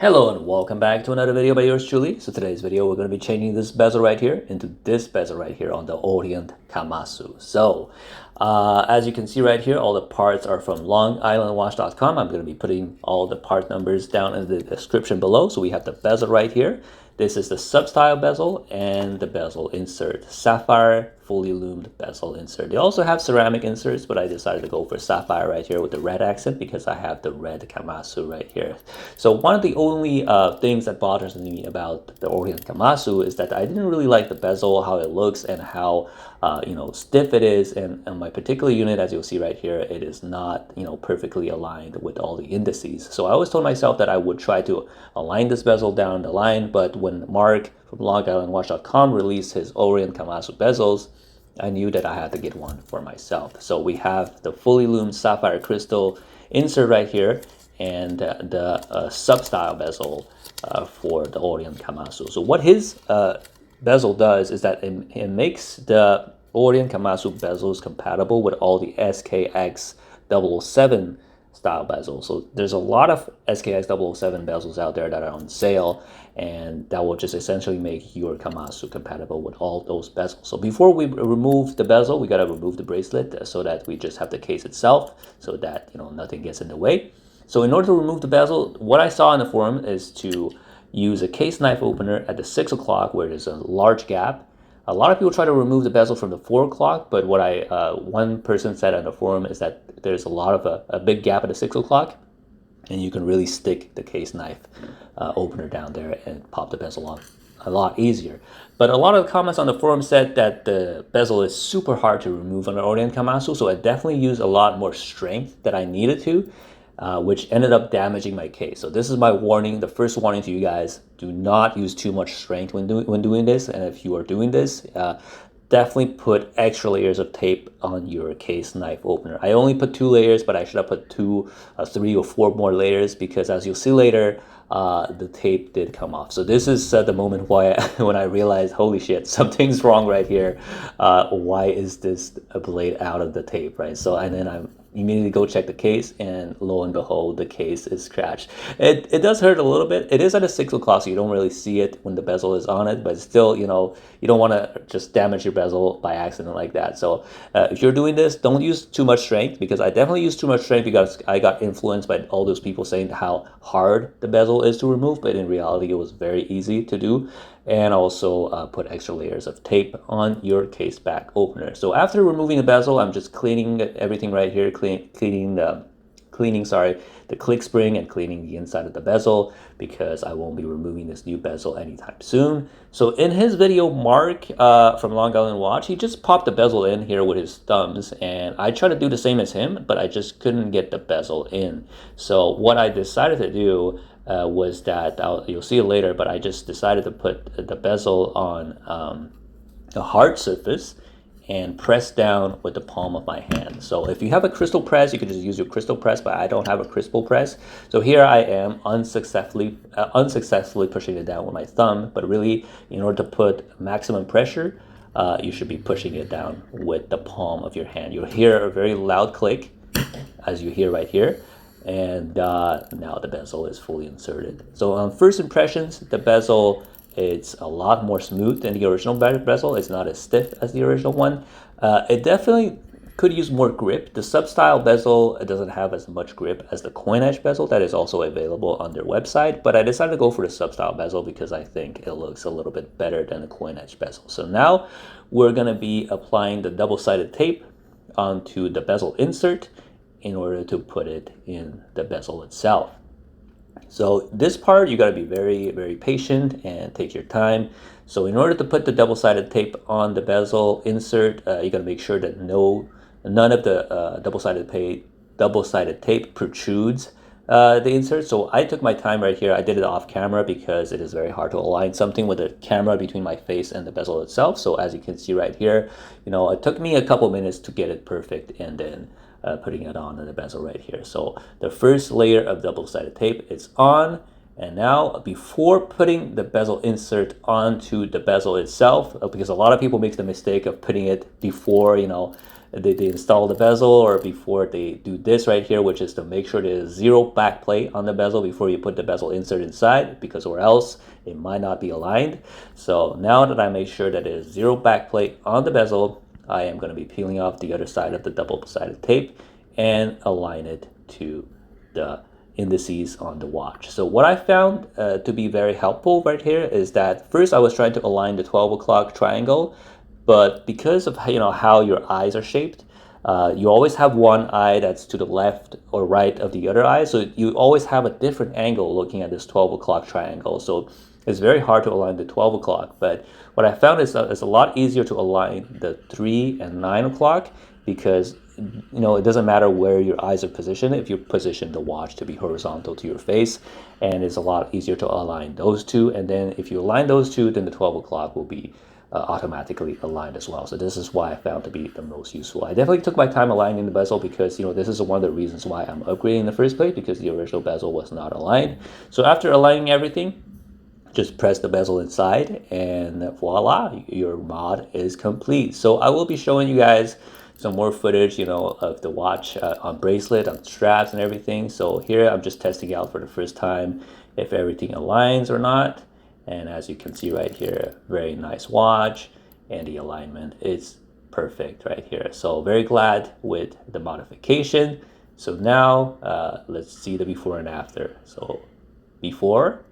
Hello and welcome back to another video by yours truly. So today's video we're going to be changing this bezel right here into this bezel right here on the Orient Kamasu. So as you can see right here, all the parts are from longislandwatch.com. I'm going to be putting all the part numbers down in the description below. So we have the bezel right here. This is the sub-style bezel and the bezel insert. Sapphire fully loomed bezel insert. They also have ceramic inserts, but I decided to go for sapphire right here with the red accent because I have the red Kamasu right here. So one of the only things that bothers me about the Orient Kamasu is that I didn't really like the bezel, how it looks, and how stiff it is. And my particular unit, as you'll see right here, it is not perfectly aligned with all the indices. So I always told myself that I would try to align this bezel down the line, but when Mark from longislandwatch.com released his Orient Kamasu bezels, I knew that I had to get one for myself. So we have the fully loomed sapphire crystal insert right here and the sub-style bezel for the Orient Kamasu. So what his bezel does is that it makes the Orient Kamasu bezels compatible with all the SKX 007 style bezels. So there's a lot of SKX 007 bezels out there that are on sale, and that will just essentially make your Kamasu compatible with all those bezels. So before we remove the bezel, we got to remove the bracelet so that we just have the case itself, so that nothing gets in the way. So in order to remove the bezel, what I saw in the forum is to use a case knife opener at the 6 o'clock where there's a large gap. A lot of people try to remove the bezel from the 4 o'clock, but what one person said on the forum is that there's a lot of a big gap at the 6 o'clock, and you can really stick the case knife opener down there and pop the bezel on a lot easier. But a lot of the comments on the forum said that the bezel is super hard to remove on the Orient Kamasu, so I definitely used a lot more strength than I needed to, which ended up damaging my case. So this is my warning, the first warning to you guys: do not use too much strength when doing this. And if you are doing this, definitely put extra layers of tape on your case knife opener. I only put 2 layers, but I should have put 3 or 4 more layers, because as you'll see later, the tape did come off. So this is the moment when I realized, holy shit, something's wrong right here. Why is this blade out of the tape, right? So, and then I immediately go check the case, and lo and behold, the case is scratched. It does hurt a little bit. It is at a 6 o'clock, so you don't really see it when the bezel is on it, but still, you don't want to just damage your bezel by accident like that. So if you're doing this, don't use too much strength, because I definitely used too much strength because I got influenced by all those people saying how hard the bezel is to remove, but in reality, it was very easy to do. And also put extra layers of tape on your case back opener. So after removing the bezel, I'm just cleaning everything right here, cleaning the click spring and cleaning the inside of the bezel, because I won't be removing this new bezel anytime soon. So in his video, Mark from Long Island Watch, he just popped the bezel in here with his thumbs, and I tried to do the same as him, but I just couldn't get the bezel in. So what I decided to do was that, you'll see it later, but I just decided to put the bezel on a hard surface and press down with the palm of my hand. So if you have a crystal press, you can just use your crystal press, but I don't have a crystal press. So here I am unsuccessfully pushing it down with my thumb, but really, in order to put maximum pressure, you should be pushing it down with the palm of your hand. You'll hear a very loud click, as you hear right here. And now the bezel is fully inserted. So on first impressions, the bezel, it's a lot more smooth than the original bezel. It's not as stiff as the original one. It definitely could use more grip. The sub-style bezel, it doesn't have as much grip as the coin edge bezel that is also available on their website, but I decided to go for the sub-style bezel because I think it looks a little bit better than the coin edge bezel. So now we're going to be applying the double-sided tape onto the bezel insert in order to put it in the bezel itself. So this part, you got to be very, very patient and take your time. So in order to put the double-sided tape on the bezel insert, you got to make sure that none of the double-sided tape protrudes the insert. So I took my time right here. I did it off camera because it is very hard to align something with a camera between my face and the bezel itself. So as you can see right here, it took me a couple minutes to get it perfect, and then putting it on the bezel right here. So the first layer of double-sided tape is on, and now before putting the bezel insert onto the bezel itself, because a lot of people make the mistake of putting it before they install the bezel, or before they do this right here, which is to make sure there's zero back plate on the bezel before you put the bezel insert inside, because or else it might not be aligned. So now that I make sure that there's zero back plate on the bezel, I am going to be peeling off the other side of the double-sided tape and align it to the indices on the watch. So what I found to be very helpful right here is that first I was trying to align the 12 o'clock triangle, but because of how your eyes are shaped, you always have one eye that's to the left or right of the other eye, so you always have a different angle looking at this 12 o'clock triangle. So it's very hard to align the 12 o'clock, but what I found is it's a lot easier to align the 3 and 9 o'clock, because it doesn't matter where your eyes are positioned if you position the watch to be horizontal to your face, and it's a lot easier to align those two. And then if you align those two, then the 12 o'clock will be automatically aligned as well. So this is why I found to be the most useful. I definitely took my time aligning the bezel, because this is one of the reasons why I'm upgrading in the first place, because the original bezel was not aligned. So after aligning everything, just press the bezel inside and voila, your mod is complete. So I will be showing you guys some more footage, of the watch on bracelet, on straps and everything. So here I'm just testing out for the first time if everything aligns or not. And as you can see right here, very nice watch, and the alignment is perfect right here. So very glad with the modification. So now let's see the before and after. So before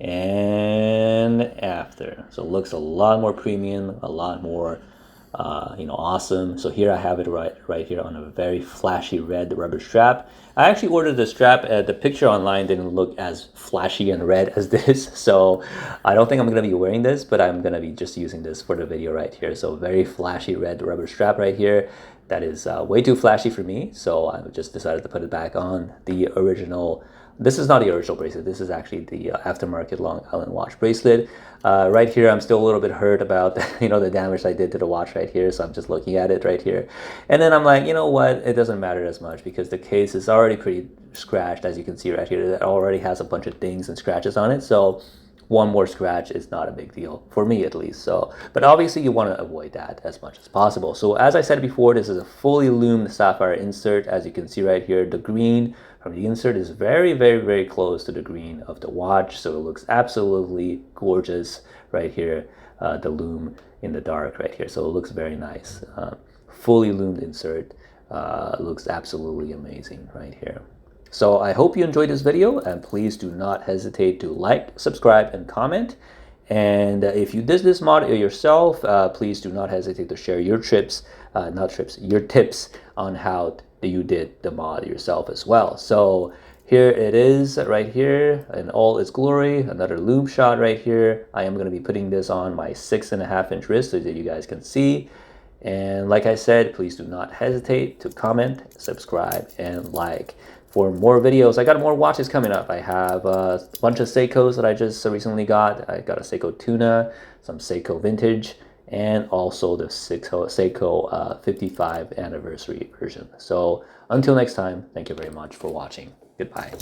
and after. So it looks a lot more premium, a lot more awesome. So here I have it right here on a very flashy red rubber strap. I actually ordered the strap. The picture online didn't look as flashy and red as this, so I don't think I'm going to be wearing this, but I'm going to be just using this for the video right here. So very flashy red rubber strap right here. That is way too flashy for me, so I just decided to put it back on. The original, this is not the original bracelet, this is actually the aftermarket Long Island watch bracelet. Right here I'm still a little bit hurt about the damage I did to the watch right here, so I'm just looking at it right here, and then I'm like, you know what, it doesn't matter as much because the case is already pretty scratched, as you can see right here. That already has a bunch of dings and scratches on it, so one more scratch is not a big deal, for me at least. So, but obviously you want to avoid that as much as possible. So as I said before, this is a fully loomed sapphire insert. As you can see right here, the green from the insert is very, very, very close to the green of the watch. So it looks absolutely gorgeous right here, the loom in the dark right here. So it looks very nice. Fully loomed insert looks absolutely amazing right here. So I hope you enjoyed this video, and please do not hesitate to like, subscribe, and comment. And if you did this mod yourself, please do not hesitate to share your your tips on how you did the mod yourself as well. So here it is right here in all its glory, another loom shot right here. I am going to be putting this on my 6.5-inch wrist so that you guys can see. And like I said, please do not hesitate to comment, subscribe, and like for more videos. I got more watches coming up. I have a bunch of Seikos that I just recently got. I got a Seiko Tuna, some Seiko Vintage, and also the Seiko 55 anniversary version. So until next time, thank you very much for watching. Goodbye.